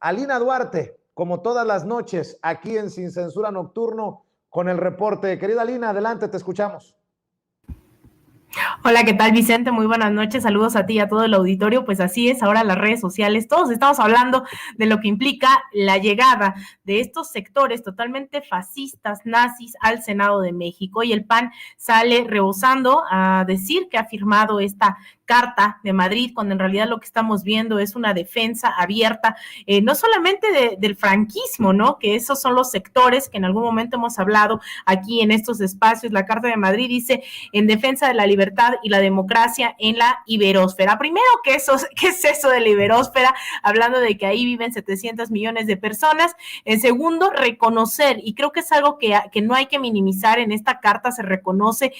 Alina Duarte, como todas las noches, aquí en Sin Censura Nocturno, con el reporte. Querida Alina, adelante, te escuchamos. Hola, ¿qué tal, Vicente? Muy buenas noches, saludos a ti y a todo el auditorio. Pues así es, ahora las redes sociales, todos estamos hablando de lo que implica la llegada de estos sectores totalmente fascistas, nazis, al Senado de México, y el PAN sale rebosando a decir que ha firmado esta Carta de Madrid, cuando en realidad lo que estamos viendo es una defensa abierta, no solamente del franquismo, ¿no? Que esos son los sectores que en algún momento hemos hablado aquí en estos espacios. La Carta de Madrid dice: en defensa de la libertad y la democracia en la iberósfera. Primero, ¿qué es eso de la iberósfera? Hablando de que ahí viven 700 millones de personas. En segundo, reconocer, y creo que es algo que no hay que minimizar, en esta carta se reconoce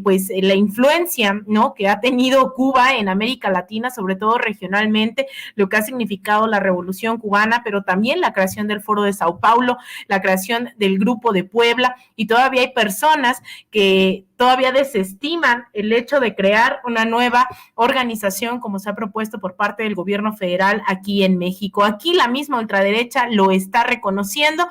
pues la influencia, ¿no?, que ha tenido Cuba en América Latina, sobre todo regionalmente, lo que ha significado la Revolución Cubana, pero también la creación del Foro de Sao Paulo, la creación del Grupo de Puebla, y todavía hay personas que todavía desestiman el hecho de crear una nueva organización como se ha propuesto por parte del gobierno federal aquí en México. Aquí la misma ultraderecha lo está reconociendo,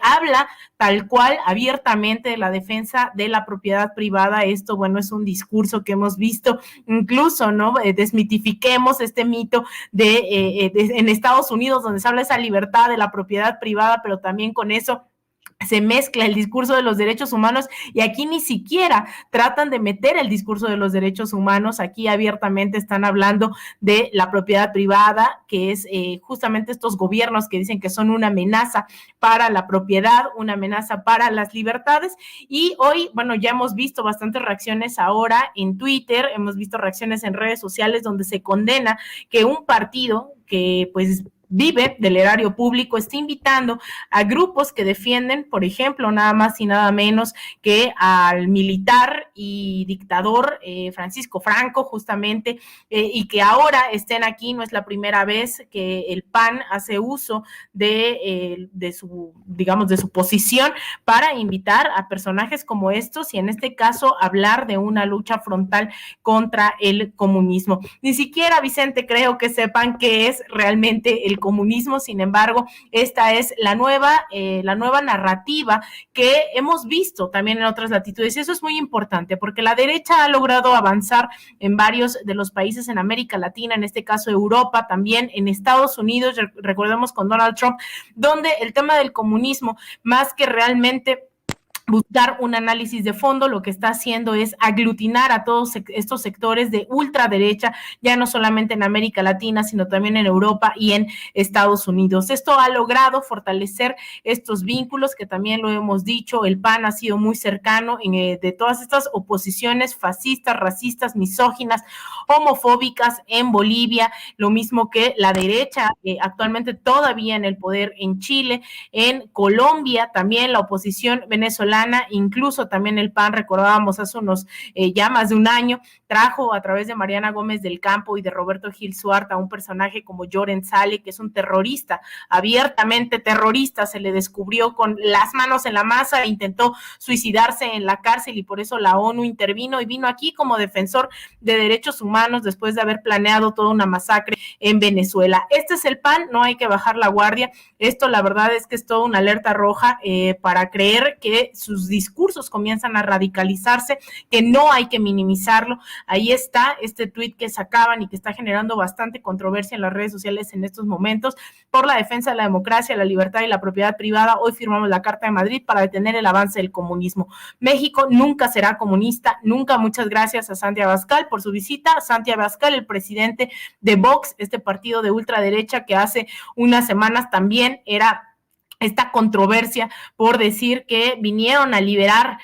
habla tal cual abiertamente de la defensa de la propiedad privada. Esto, bueno, es un discurso que hemos visto incluso, ¿no? Desmitifiquemos este mito en Estados Unidos, donde se habla de esa libertad de la propiedad privada, pero también con eso se mezcla el discurso de los derechos humanos, y aquí ni siquiera tratan de meter el discurso de los derechos humanos. Aquí abiertamente están hablando de la propiedad privada, que es justamente estos gobiernos que dicen que son una amenaza para la propiedad, una amenaza para las libertades. Y hoy, bueno, ya hemos visto bastantes reacciones ahora en Twitter, hemos visto reacciones en redes sociales donde se condena que un partido que pues vive del erario público está invitando a grupos que defienden, por ejemplo, nada más y nada menos que al militar y dictador Francisco Franco, justamente, y que ahora estén aquí. No es la primera vez que el PAN hace uso de su, digamos, de su posición para invitar a personajes como estos, y en este caso hablar de una lucha frontal contra el comunismo. Ni siquiera, Vicente, creo que sepan qué es realmente el comunismo. Sin embargo, esta es la nueva narrativa que hemos visto también en otras latitudes, y eso es muy importante porque la derecha ha logrado avanzar en varios de los países en América Latina, en este caso Europa, también en Estados Unidos, recordemos con Donald Trump, donde el tema del comunismo, más que realmente buscar un análisis de fondo, lo que está haciendo es aglutinar a todos estos sectores de ultraderecha, ya no solamente en América Latina, sino también en Europa y en Estados Unidos. Esto ha logrado fortalecer estos vínculos, que también lo hemos dicho, el PAN ha sido muy cercano de todas estas oposiciones fascistas, racistas, misóginas, homofóbicas en Bolivia, lo mismo que la derecha, actualmente todavía en el poder en Chile, en Colombia, también la oposición venezolana, incluso también el PAN, recordábamos hace unos ya más de un año, trajo a través de Mariana Gómez del Campo y de Roberto Gil Suárez a un personaje como Lloren Sale, que es un terrorista, abiertamente terrorista, se le descubrió con las manos en la masa, intentó suicidarse en la cárcel, y por eso la ONU intervino y vino aquí como defensor de derechos humanos después de haber planeado toda una masacre en Venezuela. Este es el PAN, no hay que bajar la guardia. Esto, la verdad es que es toda una alerta roja para creer que sus discursos comienzan a radicalizarse, que no hay que minimizarlo. Ahí está este tuit que sacaban y que está generando bastante controversia en las redes sociales en estos momentos. Por la defensa de la democracia, la libertad y la propiedad privada, hoy firmamos la Carta de Madrid para detener el avance del comunismo. México nunca será comunista, nunca. Muchas gracias a Santi Abascal por su visita. Santi Abascal, el presidente de Vox, este partido de ultraderecha que hace unas semanas también era esta controversia por decir que vinieron a liberar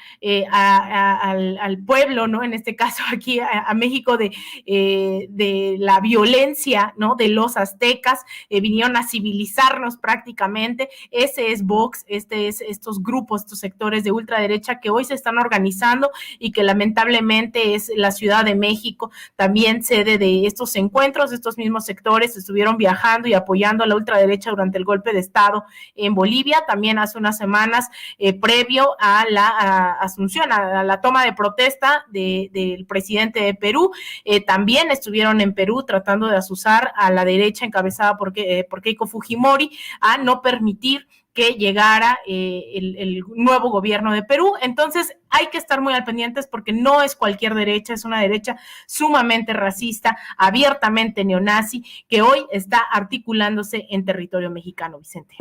al pueblo, ¿no? En este caso aquí a México de la violencia, ¿no? De los aztecas, vinieron a civilizarnos prácticamente. Ese es Vox, estos grupos, estos sectores de ultraderecha que hoy se están organizando y que lamentablemente es la Ciudad de México también sede de estos encuentros. Estos mismos sectores estuvieron viajando y apoyando a la ultraderecha durante el golpe de Estado en Bolivia, Bolivia, también hace unas semanas previo a la asunción, a la toma de protesta del presidente de Perú. También estuvieron en Perú tratando de azuzar a la derecha encabezada por Keiko Fujimori a no permitir que llegara el nuevo gobierno de Perú. Entonces hay que estar muy al pendientes porque no es cualquier derecha, es una derecha sumamente racista, abiertamente neonazi, que hoy está articulándose en territorio mexicano, Vicente.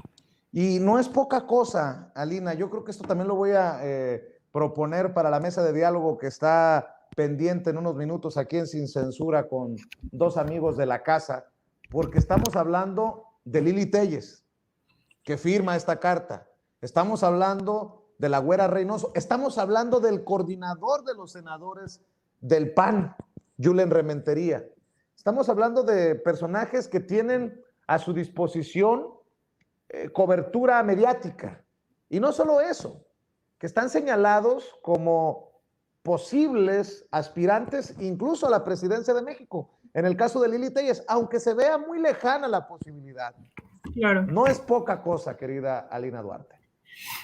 Y no es poca cosa, Alina, yo creo que esto también lo voy a proponer para la mesa de diálogo que está pendiente en unos minutos aquí en Sin Censura con dos amigos de la casa, porque estamos hablando de Lili Téllez, que firma esta carta. Estamos hablando de la Güera Reynoso. Estamos hablando del coordinador de los senadores del PAN, Julen Rementería. Estamos hablando de personajes que tienen a su disposición cobertura mediática. Y no solo eso, que están señalados como posibles aspirantes incluso a la presidencia de México. En el caso de Lili Téllez, aunque se vea muy lejana la posibilidad, claro, no es poca cosa, querida Alina Duarte.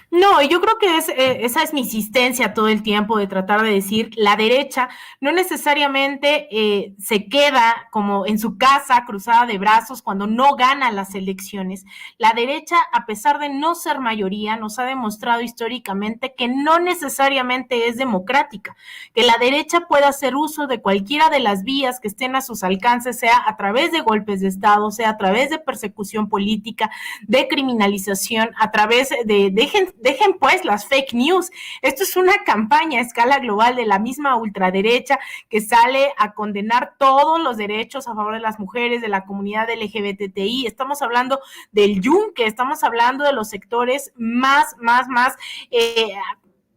No, yo creo que esa es mi insistencia todo el tiempo de tratar de decir, la derecha no necesariamente se queda como en su casa cruzada de brazos cuando no gana las elecciones. La derecha, a pesar de no ser mayoría, nos ha demostrado históricamente que no necesariamente es democrática, que la derecha puede hacer uso de cualquiera de las vías que estén a sus alcances, sea a través de golpes de Estado, sea a través de persecución política, de criminalización, a través de dejen pues las fake news. Esto es una campaña a escala global de la misma ultraderecha que sale a condenar todos los derechos a favor de las mujeres, de la comunidad LGBTI. Estamos hablando del yunque, estamos hablando de los sectores más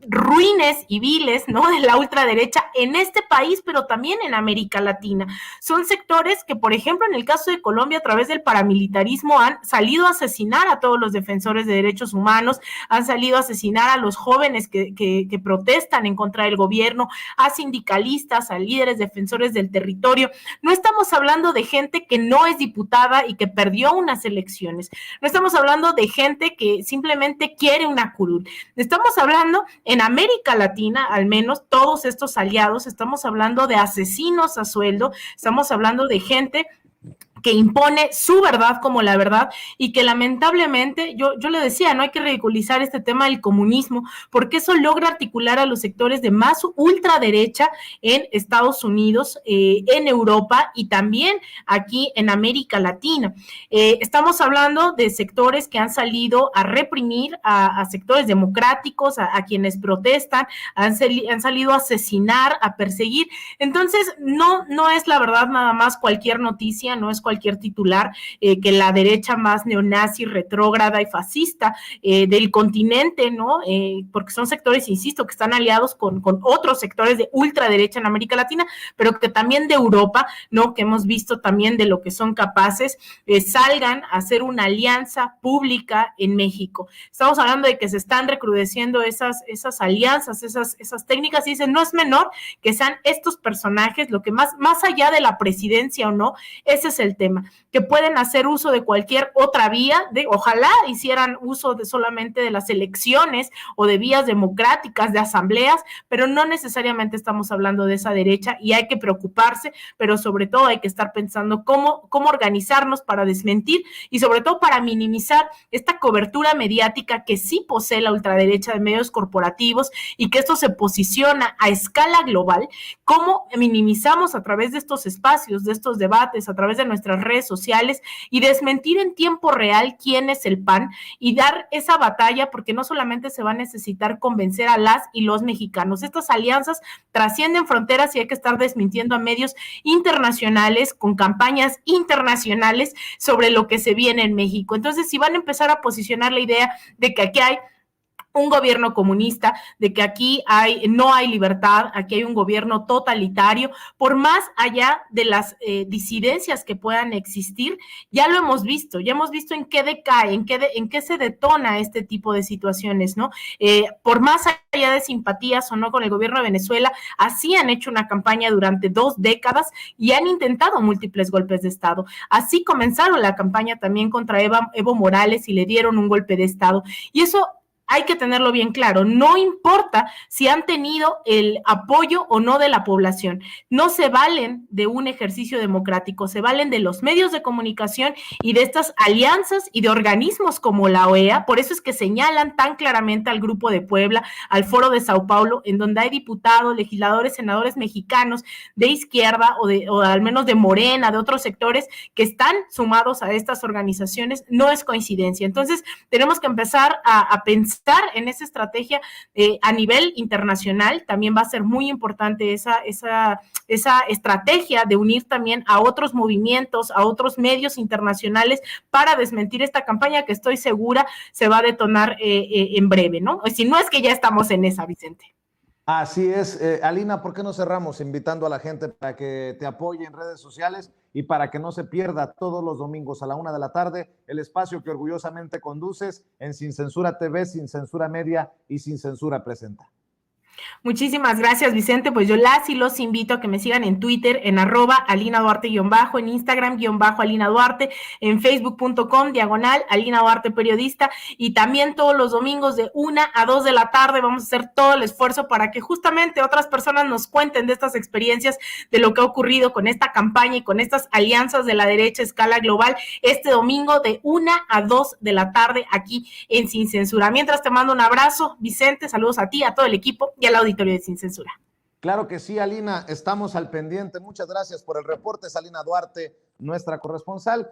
ruines y viles, ¿no?, de la ultraderecha en este país, pero también en América Latina. Son sectores que, por ejemplo, en el caso de Colombia, a través del paramilitarismo, han salido a asesinar a todos los defensores de derechos humanos, han salido a asesinar a los jóvenes que protestan en contra del gobierno, a sindicalistas, a líderes defensores del territorio. No estamos hablando de gente que no es diputada y que perdió unas elecciones. No estamos hablando de gente que simplemente quiere una curul. Estamos hablando en América Latina, al menos todos estos aliados, estamos hablando de asesinos a sueldo, estamos hablando de gente que impone su verdad como la verdad y que lamentablemente, yo le decía, no hay que ridiculizar este tema del comunismo, porque eso logra articular a los sectores de más ultraderecha en Estados Unidos, en Europa y también aquí en América Latina. Estamos hablando de sectores que han salido a reprimir a sectores democráticos, a quienes protestan, han salido a asesinar, a perseguir. Entonces, no es la verdad nada más cualquier noticia, no es cualquier titular que la derecha más neonazi, retrógrada y fascista del continente, ¿no? Porque son sectores, insisto, que están aliados con otros sectores de ultraderecha en América Latina, pero que también de Europa, ¿no?, que hemos visto también de lo que son capaces, salgan a hacer una alianza pública en México. Estamos hablando de que se están recrudeciendo esas alianzas, esas técnicas, y dicen, no es menor que sean estos personajes, lo que más allá de la presidencia o no, ese es el tema, que pueden hacer uso de cualquier otra vía, ojalá hicieran uso solamente de las elecciones o de vías democráticas, de asambleas, pero no necesariamente estamos hablando de esa derecha y hay que preocuparse, pero sobre todo hay que estar pensando cómo organizarnos para desmentir y sobre todo para minimizar esta cobertura mediática que sí posee la ultraderecha de medios corporativos y que esto se posiciona a escala global. Cómo minimizamos a través de estos espacios, de estos debates, a través de nuestras redes sociales y desmentir en tiempo real quién es el PAN y dar esa batalla, porque no solamente se va a necesitar convencer a las y los mexicanos. Estas alianzas trascienden fronteras y hay que estar desmintiendo a medios internacionales con campañas internacionales sobre lo que se viene en México. Entonces, si van a empezar a posicionar la idea de que aquí hay un gobierno comunista, de que aquí no hay libertad, aquí hay un gobierno totalitario, por más allá de las disidencias que puedan existir, ya lo hemos visto, ya hemos visto en qué decae, en qué se detona este tipo de situaciones, ¿no? Por más allá de simpatías o no con el gobierno de Venezuela, así han hecho una campaña durante 2 décadas y han intentado múltiples golpes de Estado. Así comenzaron la campaña también contra Evo Morales y le dieron un golpe de Estado. Y eso hay que tenerlo bien claro, no importa si han tenido el apoyo o no de la población, no se valen de un ejercicio democrático, se valen de los medios de comunicación y de estas alianzas y de organismos como la OEA, por eso es que señalan tan claramente al Grupo de Puebla, al Foro de Sao Paulo, en donde hay diputados, legisladores, senadores mexicanos de izquierda o al menos de Morena, de otros sectores que están sumados a estas organizaciones, no es coincidencia. Entonces, tenemos que empezar a pensar en esa estrategia a nivel internacional. También va a ser muy importante esa estrategia de unir también a otros movimientos, a otros medios internacionales para desmentir esta campaña que estoy segura se va a detonar en breve, ¿no? Si no es que ya estamos en esa, Vicente. Así es. Alina, ¿por qué no cerramos invitando a la gente para que te apoye en redes sociales y para que no se pierda todos los domingos a la 1 de la tarde el espacio que orgullosamente conduces en Sin Censura TV, Sin Censura Media y Sin Censura Presenta? Muchísimas gracias, Vicente. Pues yo las y los invito a que me sigan en Twitter, en @AlinaDuarte_, en Instagram _Alina Duarte, en Facebook.com/Alina Duarte Periodista, y también todos los domingos de 1 a 2 de la tarde vamos a hacer todo el esfuerzo para que justamente otras personas nos cuenten de estas experiencias, de lo que ha ocurrido con esta campaña y con estas alianzas de la derecha a escala global, este domingo de 1 a 2 de la tarde aquí en Sin Censura. Mientras te mando un abrazo, Vicente, saludos a ti, a todo el equipo y al auditorio de Sin Censura. Claro que sí, Alina, estamos al pendiente. Muchas gracias por el reporte, Alina Duarte, nuestra corresponsal.